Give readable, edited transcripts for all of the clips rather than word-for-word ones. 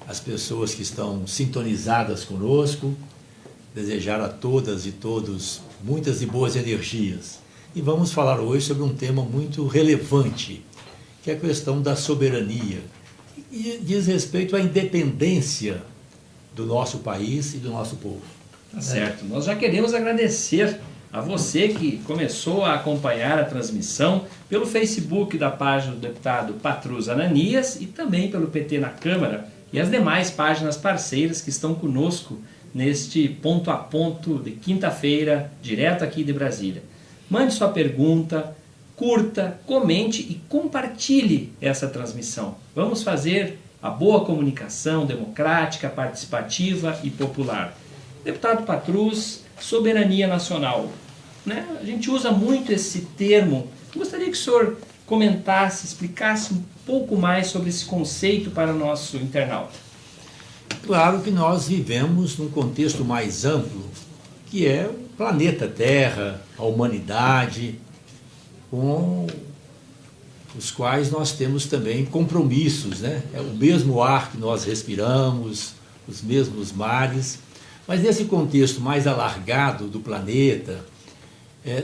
as pessoas que estão sintonizadas conosco, desejar a todas e todos muitas e boas energias. E vamos falar hoje sobre um tema muito relevante, que é a questão da soberania, e diz respeito à independência do nosso país e do nosso povo. Tá certo. Nós já queremos agradecer a você que começou a acompanhar a transmissão pelo Facebook da página do deputado Patrus Ananias e também pelo PT na Câmara e as demais páginas parceiras que estão conosco neste ponto a ponto de quinta-feira, direto aqui de Brasília. Mande sua pergunta, curta, comente e compartilhe essa transmissão. Vamos fazer a boa comunicação democrática, participativa e popular. Deputado Patrus, soberania nacional. Né? A gente usa muito esse termo. Gostaria que o senhor comentasse, explicasse um pouco mais sobre esse conceito para o nosso internauta. Claro que nós vivemos num contexto mais amplo, que é o planeta Terra, a humanidade, com os quais nós temos também compromissos, né? É o mesmo ar que nós respiramos, os mesmos mares, mas nesse contexto mais alargado do planeta,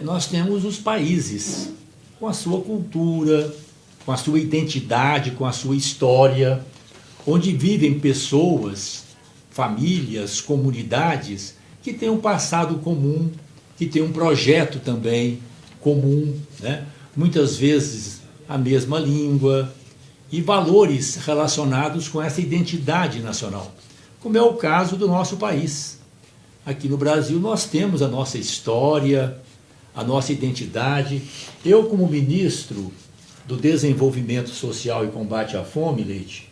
nós temos os países com a sua cultura, com a sua identidade, com a sua história, onde vivem pessoas, famílias, comunidades que têm um passado comum, que têm um projeto também comum, né? Muitas vezes a mesma língua e valores relacionados com essa identidade nacional, como é o caso do nosso país. Aqui no Brasil nós temos a nossa história, a nossa identidade. Eu, como ministro do Desenvolvimento Social e Combate à Fome, Leite,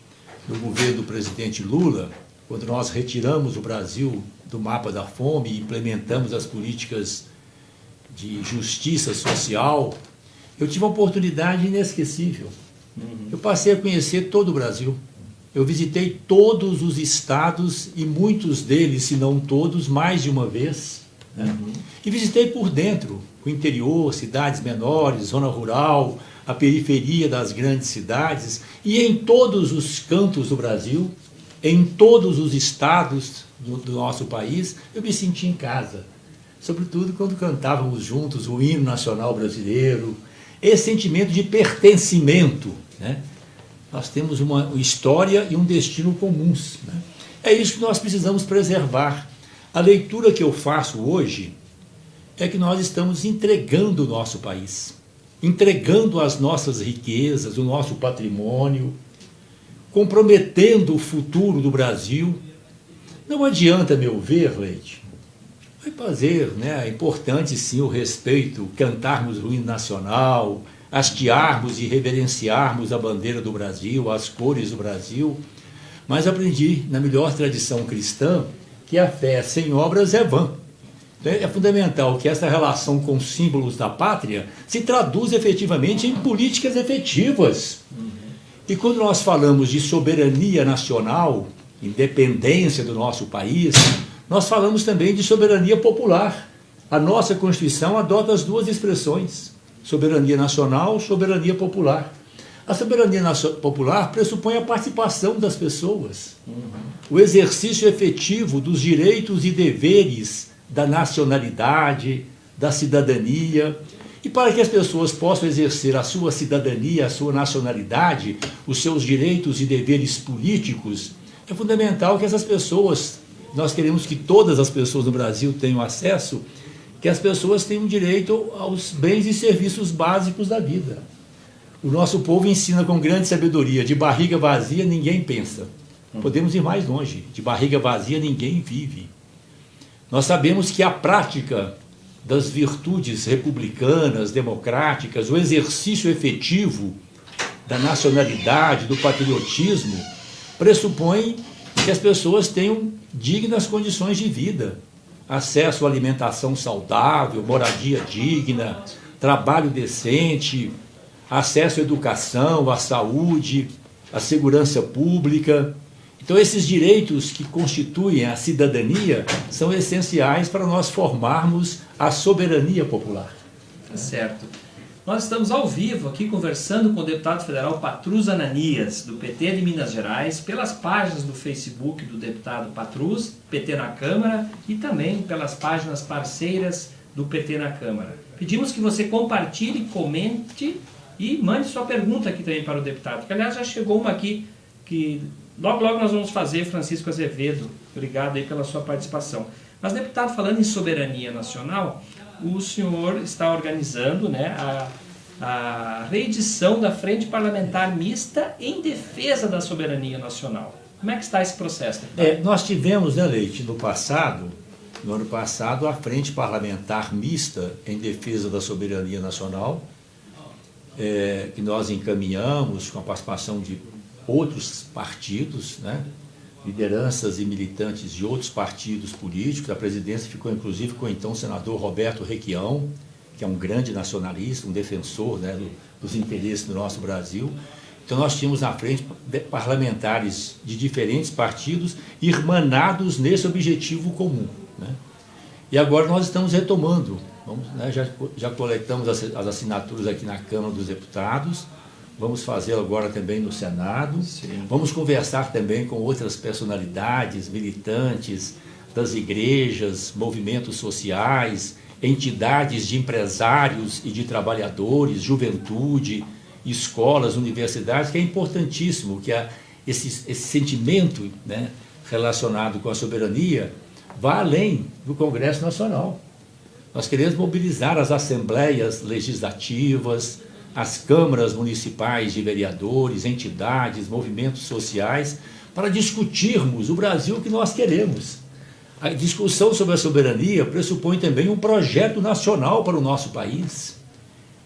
no governo do presidente Lula, quando nós retiramos o Brasil do mapa da fome e implementamos as políticas de justiça social, eu tive uma oportunidade inesquecível. Eu passei a conhecer todo o Brasil. Eu visitei todos os estados e muitos deles, se não todos, mais de uma vez. Né? E visitei por dentro, o interior, cidades menores, zona rural, a periferia das grandes cidades, e em todos os cantos do Brasil, em todos os estados do nosso país, eu me senti em casa. Sobretudo quando cantávamos juntos o hino nacional brasileiro, esse sentimento de pertencimento, né? Nós temos uma história e um destino comuns, né? É isso que nós precisamos preservar. A leitura que eu faço hoje é que nós estamos entregando o nosso país, entregando as nossas riquezas, o nosso patrimônio, comprometendo o futuro do Brasil. Não adianta, a meu ver, Leite, vai fazer, né, é importante sim o respeito, cantarmos o hino nacional, hastearmos e reverenciarmos a bandeira do Brasil, as cores do Brasil, mas aprendi, na melhor tradição cristã, que a fé sem obras é vã. É fundamental que essa relação com os símbolos da pátria se traduza efetivamente em políticas efetivas. E quando nós falamos de soberania nacional, independência do nosso país, nós falamos também de soberania popular. A nossa Constituição adota as duas expressões, soberania nacional, soberania popular. A soberania popular pressupõe a participação das pessoas, o exercício efetivo dos direitos e deveres da nacionalidade, da cidadania. E para que as pessoas possam exercer a sua cidadania, a sua nacionalidade, os seus direitos e deveres políticos, é fundamental que essas pessoas, nós queremos que todas as pessoas no Brasil tenham acesso, que as pessoas tenham direito aos bens e serviços básicos da vida. O nosso povo ensina com grande sabedoria: de barriga vazia ninguém pensa. Podemos ir mais longe: de barriga vazia ninguém vive. Nós sabemos que a prática das virtudes republicanas, democráticas, o exercício efetivo da nacionalidade, do patriotismo, pressupõe que as pessoas tenham dignas condições de vida, acesso à alimentação saudável, moradia digna, trabalho decente, acesso à educação, à saúde, à segurança pública. Então, esses direitos que constituem a cidadania são essenciais para nós formarmos a soberania popular. Tá certo. Nós estamos ao vivo aqui conversando com o deputado federal Patrus Ananias, do PT de Minas Gerais, pelas páginas do Facebook do deputado Patrus, PT na Câmara, e também pelas páginas parceiras do PT na Câmara. Pedimos que você compartilhe, comente e mande sua pergunta aqui também para o deputado, que aliás já chegou uma aqui que logo nós vamos fazer, Francisco Azevedo. Obrigado aí pela sua participação. Mas, deputado, falando em soberania nacional, o senhor está organizando, né, a reedição da Frente Parlamentar Mista em defesa da soberania nacional. Como é que está esse processo, deputado? Nós tivemos, né, Leite, no ano passado, a Frente Parlamentar Mista em defesa da soberania nacional, que nós encaminhamos com a participação de outros partidos, né, lideranças e militantes de outros partidos políticos. A presidência ficou, inclusive, com o então senador Roberto Requião, que é um grande nacionalista, um defensor, né, dos interesses do nosso Brasil. Então, nós tínhamos na frente parlamentares de diferentes partidos irmanados nesse objetivo comum, né? E agora nós estamos retomando. Já coletamos as assinaturas aqui na Câmara dos Deputados. Vamos fazê-lo agora também no Senado. Sim. Vamos conversar também com outras personalidades, militantes das igrejas, movimentos sociais, entidades de empresários e de trabalhadores, juventude, escolas, universidades, que é importantíssimo que esse sentimento, né, relacionado com a soberania vá além do Congresso Nacional. Nós queremos mobilizar as assembleias legislativas, as câmaras municipais de vereadores, entidades, movimentos sociais, para discutirmos o Brasil que nós queremos. A discussão sobre a soberania pressupõe também um projeto nacional para o nosso país.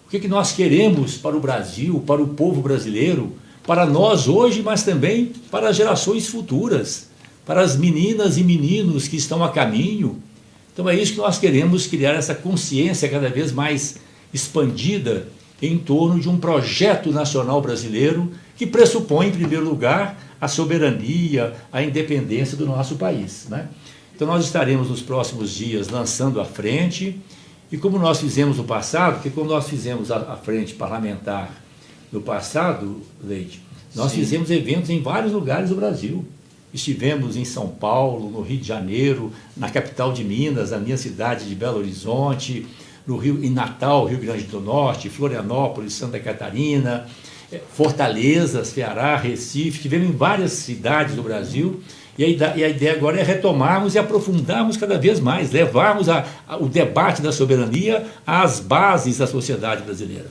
O que nós queremos para o Brasil, para o povo brasileiro, para nós hoje, mas também para as gerações futuras, para as meninas e meninos que estão a caminho. Então é isso que nós queremos, criar essa consciência cada vez mais expandida em torno de um projeto nacional brasileiro que pressupõe, em primeiro lugar, a soberania, a independência do nosso país, né? Então nós estaremos nos próximos dias lançando a frente, e como nós fizemos no passado, porque quando nós fizemos a frente parlamentar no passado, Leite, nós fizemos eventos em vários lugares do Brasil. Estivemos em São Paulo, no Rio de Janeiro, na capital de Minas, na minha cidade de Belo Horizonte, no Rio, em Natal, Rio Grande do Norte, Florianópolis, Santa Catarina, Fortaleza, Ceará, Recife. Tivemos em várias cidades do Brasil, e a ideia agora é retomarmos e aprofundarmos cada vez mais, levarmos o debate da soberania às bases da sociedade brasileira.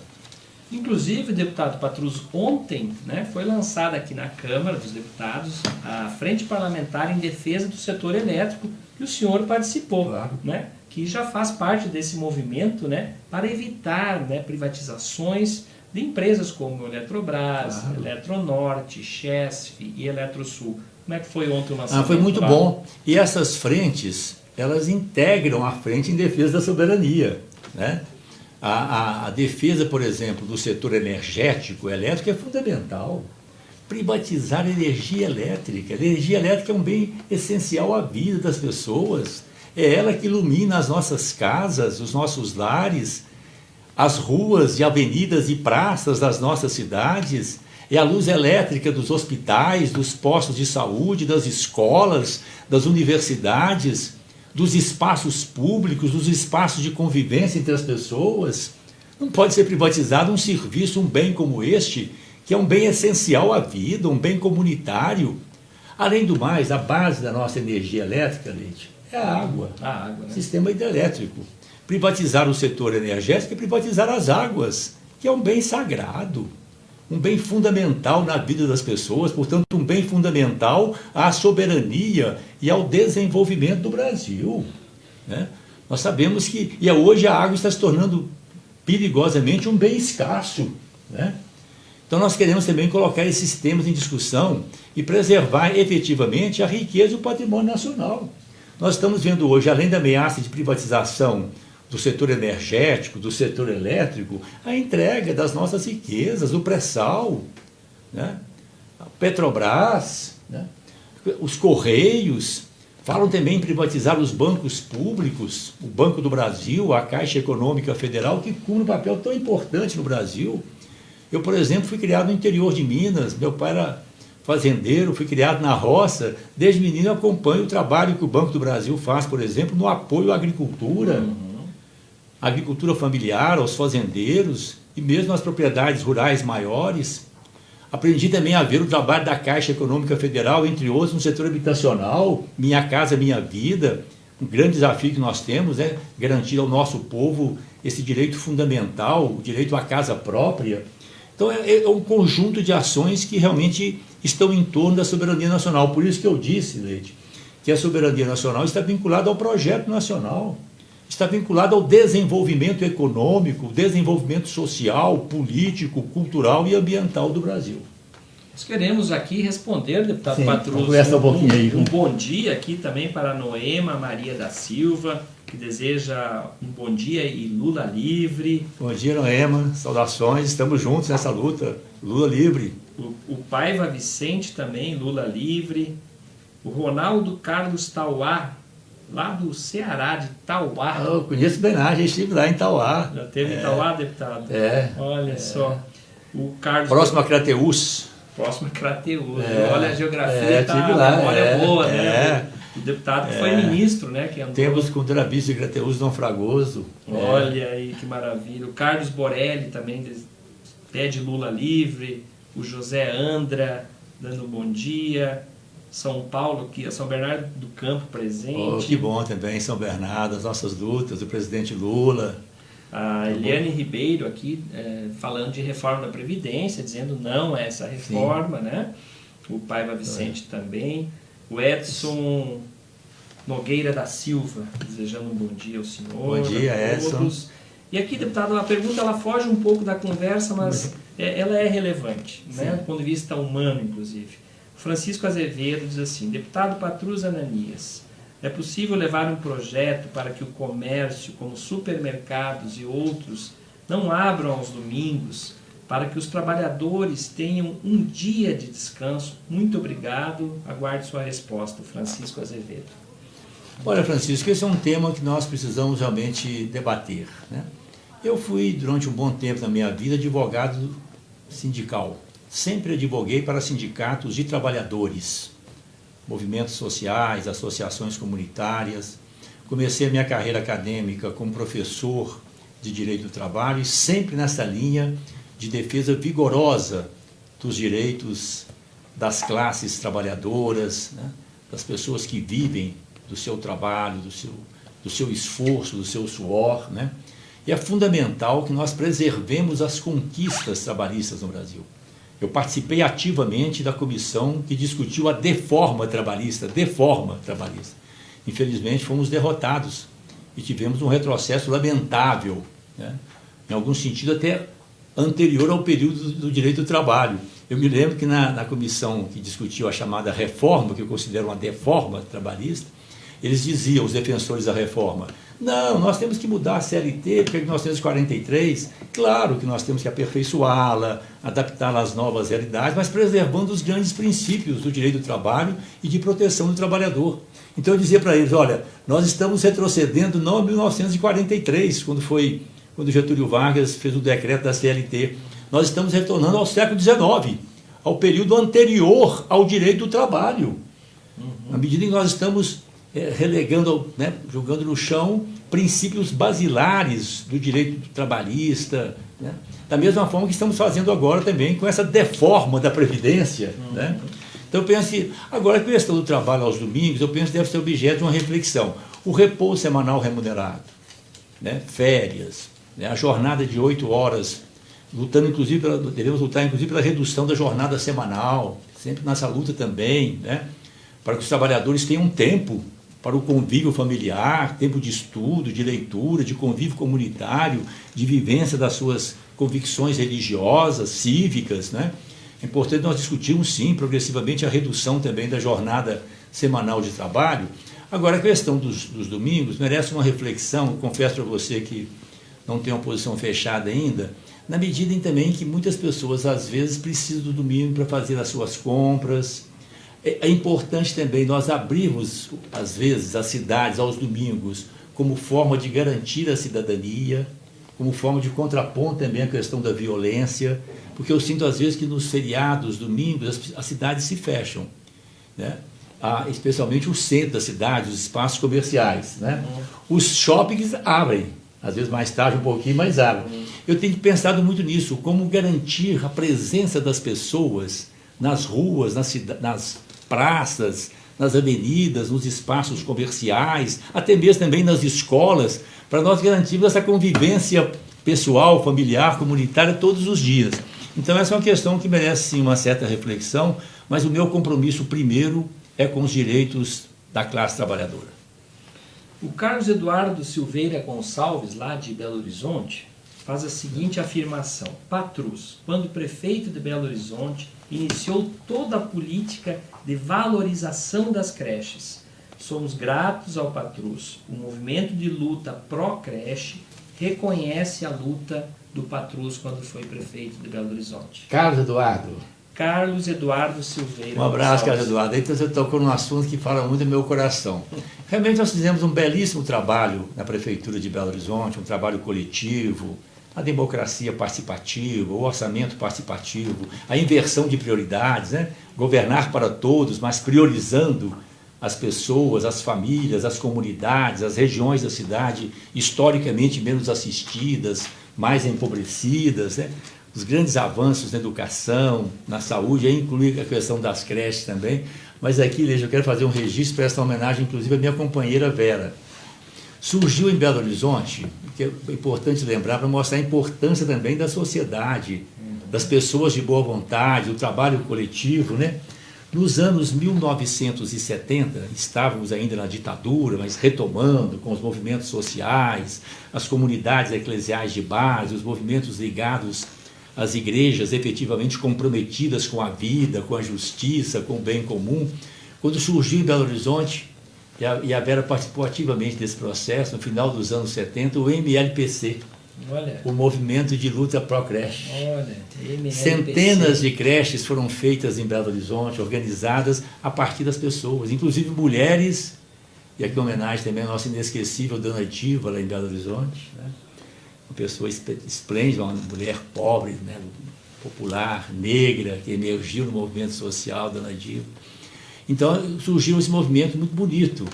Inclusive, deputado Patrus, ontem, né, foi lançada aqui na Câmara dos Deputados a Frente Parlamentar em Defesa do Setor Elétrico, que o senhor participou, claro, né, que já faz parte desse movimento, né, para evitar, né, privatizações de empresas como Eletrobras, claro, Eletronorte, Chesf e Eletrosul. Como é que foi ontem o lançamento? Foi muito bom. E essas frentes, elas integram a Frente em Defesa da Soberania, né? A defesa, por exemplo, do setor energético, elétrico, é fundamental. Privatizar a energia elétrica. A energia elétrica é um bem essencial à vida das pessoas. É ela que ilumina as nossas casas, os nossos lares, as ruas e avenidas e praças das nossas cidades. É a luz elétrica dos hospitais, dos postos de saúde, das escolas, das universidades, dos espaços públicos, dos espaços de convivência entre as pessoas. Não pode ser privatizado um serviço, um bem como este, que é um bem essencial à vida, um bem comunitário. Além do mais, a base da nossa energia elétrica, Leite, é a água, né? Sistema hidrelétrico. Privatizar o setor energético é privatizar as águas, que é um bem sagrado, um bem fundamental na vida das pessoas, portanto, um bem fundamental à soberania e ao desenvolvimento do Brasil, né? Nós sabemos que hoje a água está se tornando perigosamente um bem escasso, né? Então nós queremos também colocar esses temas em discussão e preservar efetivamente a riqueza e o patrimônio nacional. Nós estamos vendo hoje, além da ameaça de privatização do setor energético, do setor elétrico, a entrega das nossas riquezas, o pré-sal, né? A Petrobras, né? Os Correios, Falam também em privatizar os bancos públicos, o Banco do Brasil, a Caixa Econômica Federal, que cumpre um papel tão importante no Brasil. Eu, por exemplo, fui criado no interior de Minas, meu pai era fazendeiro, fui criado na roça. Desde menino eu acompanho o trabalho que o Banco do Brasil faz, por exemplo, no apoio à agricultura, agricultura familiar, aos fazendeiros e mesmo às propriedades rurais maiores. Aprendi também a ver o trabalho da Caixa Econômica Federal, entre outros, no setor habitacional, Minha Casa Minha Vida. Um grande desafio que nós temos é garantir ao nosso povo esse direito fundamental, o direito à casa própria. Então é um conjunto de ações que realmente estão em torno da soberania nacional. Por isso que eu disse, Leite, que a soberania nacional está vinculada ao projeto nacional, está vinculada ao desenvolvimento econômico, desenvolvimento social, político, cultural e ambiental do Brasil. Nós queremos aqui responder, deputado Patrus, um bom dia aqui também para a Noema Maria da Silva, que deseja um bom dia e Lula livre. Bom dia, Noema, saudações, estamos juntos nessa luta, Lula livre. O Paiva Vicente também, Lula livre. O Ronaldo Carlos Tauá, lá do Ceará, de Tauá. Eu conheço bem lá, a gente estive lá em Tauá. Já teve em Tauá, deputado? Olha só. O Carlos... Próximo a Crateús. Próximo a Crateús. Olha, a geografia tive lá, a memória é boa, né? O deputado que foi ministro, né? Que andou... Temos cultura bis de Crateús, Dom Fragoso. Olha aí, que maravilha. O Carlos Borelli também pede Lula livre. O José Andra dando um bom dia. São Paulo, aqui, São Bernardo do Campo presente. Que bom também, São Bernardo, as nossas lutas, o presidente Lula. A Eliane Ribeiro aqui falando de reforma da Previdência, dizendo não a essa reforma, né? O Paiva Vicente também. O Edson Nogueira da Silva, desejando um bom dia ao senhor. Bom dia, Edson. E aqui, deputado, a pergunta ela foge um pouco da conversa, mas ela é relevante, né? Do ponto de vista humano, inclusive. Francisco Azevedo diz assim: deputado Patrus Ananias, é possível levar um projeto para que o comércio, como supermercados e outros, não abram aos domingos, para que os trabalhadores tenham um dia de descanso? Muito obrigado, aguarde sua resposta. Francisco Azevedo. Olha, Francisco, esse é um tema que nós precisamos realmente debater, né? Eu fui, durante um bom tempo da minha vida, advogado sindical. Sempre advoguei para sindicatos de trabalhadores, movimentos sociais, associações comunitárias. Comecei a minha carreira acadêmica como professor de Direito do Trabalho e sempre nessa linha de defesa vigorosa dos direitos das classes trabalhadoras, né? Das pessoas que vivem do seu trabalho, do seu esforço, do seu suor, né? E é fundamental que nós preservemos as conquistas trabalhistas no Brasil. Eu participei ativamente da comissão que discutiu a deforma trabalhista. Infelizmente, fomos derrotados e tivemos um retrocesso lamentável, né? Em algum sentido até anterior ao período do direito do trabalho. Eu me lembro que na comissão que discutiu a chamada reforma, que eu considero uma deforma trabalhista, eles diziam, os defensores da reforma: não, nós temos que mudar a CLT, porque é 1943, claro que nós temos que aperfeiçoá-la, adaptá-la às novas realidades, mas preservando os grandes princípios do direito do trabalho e de proteção do trabalhador. Então eu dizia para eles: olha, nós estamos retrocedendo não em 1943, quando Getúlio Vargas fez o decreto da CLT, nós estamos retornando ao século XIX, ao período anterior ao direito do trabalho. Na medida em que nós estamos relegando, né, jogando no chão princípios basilares do direito trabalhista, né? Da mesma forma que estamos fazendo agora também com essa deforma da Previdência, né? Então eu penso que, agora a questão do trabalho aos domingos, eu penso que deve ser objeto de uma reflexão. O repouso semanal remunerado, né? Férias, né? A jornada de 8 horas, devemos lutar inclusive pela redução da jornada semanal, sempre nessa luta também, né? Para que os trabalhadores tenham tempo para o convívio familiar, tempo de estudo, de leitura, de convívio comunitário, de vivência das suas convicções religiosas, cívicas, né? É importante nós discutirmos, sim, progressivamente a redução também da jornada semanal de trabalho. Agora, a questão dos domingos merece uma reflexão. Eu confesso para você que não tenho uma posição fechada ainda, na medida em também que muitas pessoas, às vezes, precisam do domingo para fazer as suas compras. É importante também nós abrirmos, às vezes, as cidades aos domingos como forma de garantir a cidadania, como forma de contrapor também a questão da violência, porque eu sinto, às vezes, que nos feriados, domingos, as cidades se fecham, né? Especialmente o centro da cidade, os espaços comerciais, né? Os shoppings abrem, às vezes mais tarde um pouquinho, mas abrem. Eu tenho pensado muito nisso, como garantir a presença das pessoas nas ruas, nas praças, nas avenidas, nos espaços comerciais, até mesmo também nas escolas, para nós garantirmos essa convivência pessoal, familiar, comunitária todos os dias. Então essa é uma questão que merece sim uma certa reflexão, mas o meu compromisso primeiro é com os direitos da classe trabalhadora. O Carlos Eduardo Silveira Gonçalves, lá de Belo Horizonte, faz a seguinte afirmação: Patrus, quando prefeito de Belo Horizonte, iniciou toda a política de valorização das creches. Somos gratos ao Patrus. O movimento de luta pró-creche reconhece a luta do Patrus quando foi prefeito de Belo Horizonte. Carlos Eduardo Silveira. Um abraço, Carlos Eduardo. Então você tocou num assunto que fala muito do meu coração. Realmente nós fizemos um belíssimo trabalho na Prefeitura de Belo Horizonte, um trabalho coletivo, a democracia participativa, o orçamento participativo, a inversão de prioridades, né? Governar para todos, mas priorizando as pessoas, as famílias, as comunidades, as regiões da cidade historicamente menos assistidas, mais empobrecidas, né? Os grandes avanços na educação, na saúde, aí inclui a questão das creches também. Mas aqui, Leide, eu quero fazer um registro para essa homenagem, inclusive, à minha companheira Vera. Surgiu em Belo Horizonte, que é importante lembrar, para mostrar a importância também da sociedade, das pessoas de boa vontade, do trabalho coletivo, né? Nos anos 1970, estávamos ainda na ditadura, mas retomando com os movimentos sociais, as comunidades eclesiais de base, os movimentos ligados às igrejas efetivamente comprometidas com a vida, com a justiça, com o bem comum. Quando surgiu em Belo Horizonte, e a Vera participou ativamente desse processo, no final dos anos 70, o MLPC, olha, o Movimento de Luta Pró-Creche. Centenas de creches foram feitas em Belo Horizonte, organizadas a partir das pessoas, inclusive mulheres, e aqui em homenagem também à nossa inesquecível Dona Diva, lá em Belo Horizonte, né? Uma pessoa esplêndida, uma mulher pobre, né? Popular, negra, que emergiu no movimento social, Dona Diva. Então surgiu esse movimento muito bonito,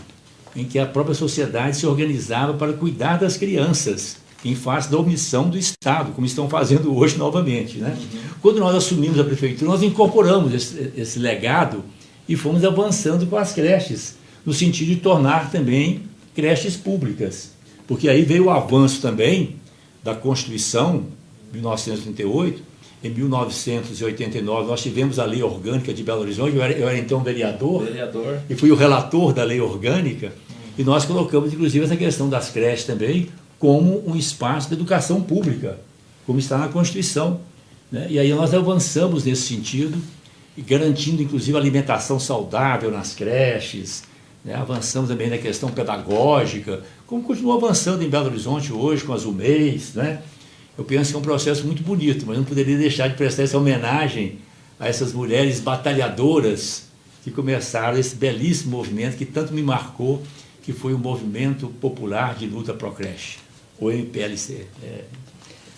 em que a própria sociedade se organizava para cuidar das crianças, em face da omissão do Estado, como estão fazendo hoje novamente, né? Quando nós assumimos a prefeitura, nós incorporamos esse legado e fomos avançando com as creches, no sentido de tornar também creches públicas, porque aí veio o avanço também da Constituição, 1938, em 1989 nós tivemos a Lei Orgânica de Belo Horizonte, eu era então vereador, e fui o relator da Lei Orgânica, e nós colocamos inclusive essa questão das creches também como um espaço de educação pública, como está na Constituição, né? E aí nós avançamos nesse sentido, e garantindo inclusive a alimentação saudável nas creches, né? Avançamos também na questão pedagógica, como continua avançando em Belo Horizonte hoje com as UMEIs, né? Eu penso que é um processo muito bonito, mas não poderia deixar de prestar essa homenagem a essas mulheres batalhadoras que começaram esse belíssimo movimento que tanto me marcou, que foi o Movimento Popular de Luta Pró-Creche, o MPLC.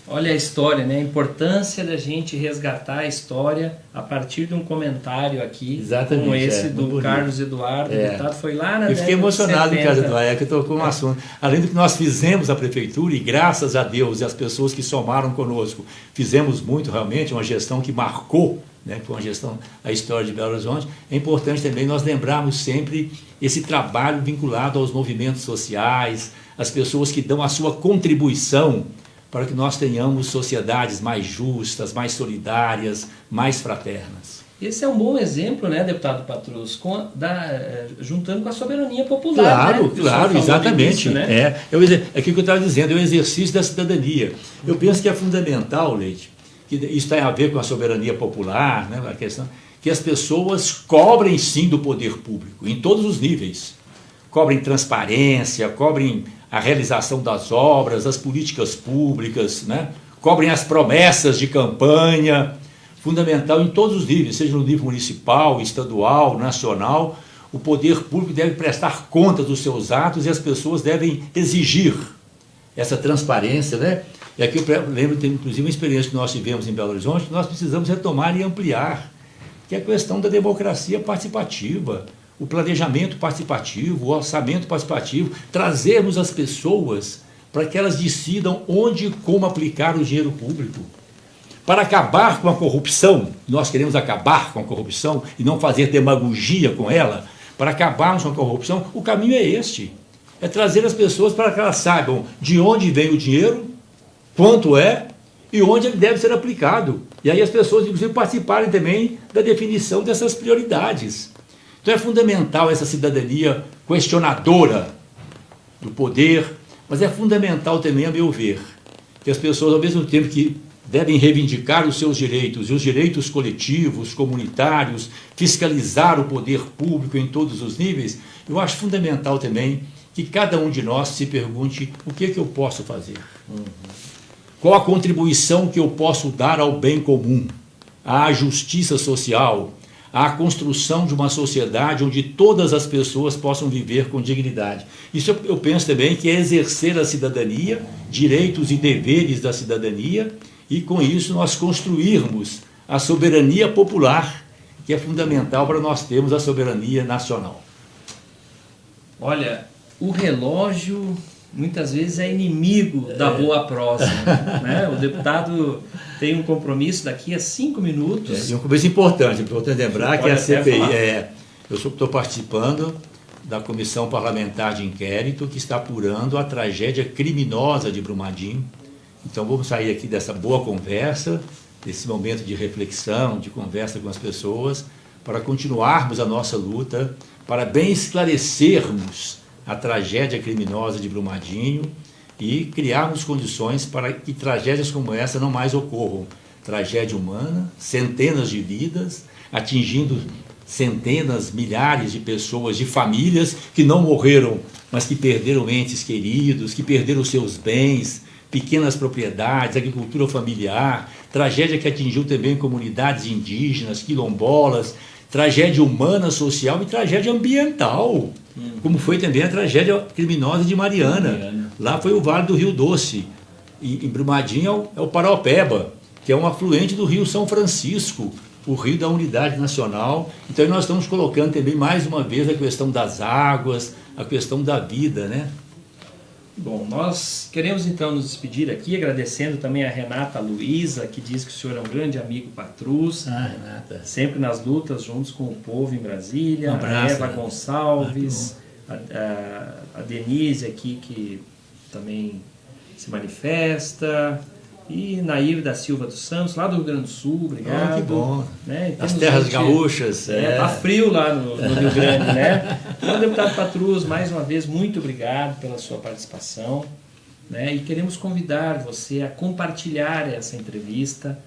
Olha a história, né? A importância da gente resgatar a história a partir de um comentário aqui, exatamente, como esse do Carlos Eduardo, deputado, foi lá na década de 70. Eu fiquei emocionado, Carlos Eduardo, que tocou um assunto. Além do que nós fizemos a prefeitura, e graças a Deus e as pessoas que somaram conosco, fizemos muito realmente, uma gestão que marcou, né, foi uma gestão da história de Belo Horizonte. É importante também nós lembrarmos sempre esse trabalho vinculado aos movimentos sociais, as pessoas que dão a sua contribuição para que nós tenhamos sociedades mais justas, mais solidárias, mais fraternas. Esse é um bom exemplo, né, deputado Patrus, juntando com a soberania popular. Claro, né, claro, exatamente. Início, né? É aquilo que eu estava dizendo, é o exercício da cidadania. Eu penso que é fundamental, Leite, que isso tem a ver com a soberania popular, né, a questão, que as pessoas cobrem sim do poder público, em todos os níveis. Cobrem transparência, cobrem a realização das obras, das políticas públicas, né? Cobrem as promessas de campanha, fundamental em todos os níveis, seja no nível municipal, estadual, nacional. O poder público deve prestar conta dos seus atos e as pessoas devem exigir essa transparência, né? E aqui eu lembro, inclusive, uma experiência que nós tivemos em Belo Horizonte, que nós precisamos retomar e ampliar, que é a questão da democracia participativa, o planejamento participativo, o orçamento participativo, trazermos as pessoas para que elas decidam onde e como aplicar o dinheiro público. Para acabar com a corrupção, nós queremos acabar com a corrupção e não fazer demagogia com ela, para acabarmos com a corrupção, o caminho é este, é trazer as pessoas para que elas saibam de onde vem o dinheiro, quanto é e onde ele deve ser aplicado. E aí as pessoas, inclusive, participarem também da definição dessas prioridades. Então é fundamental essa cidadania questionadora do poder, mas é fundamental também, a meu ver, que as pessoas, ao mesmo tempo que devem reivindicar os seus direitos e os direitos coletivos, comunitários, fiscalizar o poder público em todos os níveis, eu acho fundamental também que cada um de nós se pergunte o que é que eu posso fazer. Qual a contribuição que eu posso dar ao bem comum, à justiça social, à construção de uma sociedade onde todas as pessoas possam viver com dignidade. Isso eu penso também que é exercer a cidadania, direitos e deveres da cidadania, e com isso nós construirmos a soberania popular, que é fundamental para nós termos a soberania nacional. Olha, o relógio muitas vezes é inimigo da boa prosa, né? O deputado tem um compromisso daqui a 5 minutos. E um compromisso importante lembrar que a CPI, eu estou participando da Comissão Parlamentar de Inquérito que está apurando a tragédia criminosa de Brumadinho. Então vamos sair aqui dessa boa conversa, desse momento de reflexão, de conversa com as pessoas, para continuarmos a nossa luta, para bem esclarecermos a tragédia criminosa de Brumadinho e criarmos condições para que tragédias como essa não mais ocorram. Tragédia humana, centenas de vidas, atingindo centenas, milhares de pessoas, de famílias que não morreram, mas que perderam entes queridos, que perderam seus bens, pequenas propriedades, agricultura familiar, tragédia que atingiu também comunidades indígenas, quilombolas, tragédia humana, social e tragédia ambiental, como foi também a tragédia criminosa de Mariana. Lá foi o Vale do Rio Doce, e em Brumadinho é o Paraopeba, que é um afluente do Rio São Francisco, o rio da unidade nacional. Então nós estamos colocando também mais uma vez a questão das águas, a questão da vida, né? Bom, nós queremos então nos despedir aqui, agradecendo também a Renata Luiza, que diz que o senhor é um grande amigo Patrus, Renata. Sempre nas lutas juntos com o povo em Brasília, Um abraço, a Eva Gonçalves, a Denise aqui, que também se manifesta, e Nair da Silva dos Santos, lá do Rio Grande do Sul, obrigado. Que bom. Né? As terras gaúchas. Tá frio lá no Rio Grande, né? Então, deputado Patrus, mais uma vez, muito obrigado pela sua participação, né? E queremos convidar você a compartilhar essa entrevista.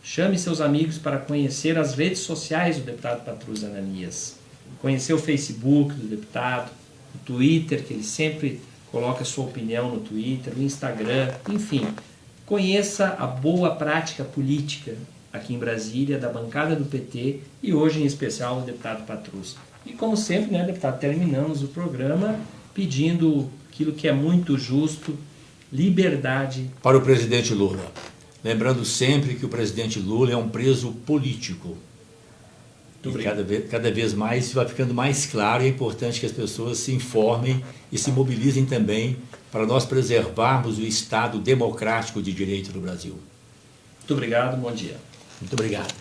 Chame seus amigos para conhecer as redes sociais do deputado Patrus Ananias. Conhecer o Facebook do deputado, o Twitter, que ele sempre coloca a sua opinião no Twitter, o Instagram, enfim. Conheça a boa prática política aqui em Brasília, da bancada do PT e hoje em especial o deputado Patrus. E como sempre, né, deputado, terminamos o programa pedindo aquilo que é muito justo, liberdade. Para o presidente Lula. Lembrando sempre que o presidente Lula é um preso político. E cada vez mais vai ficando mais claro e é importante que as pessoas se informem e se mobilizem também para nós preservarmos o Estado democrático de direito do Brasil. Muito obrigado, bom dia. Muito obrigado.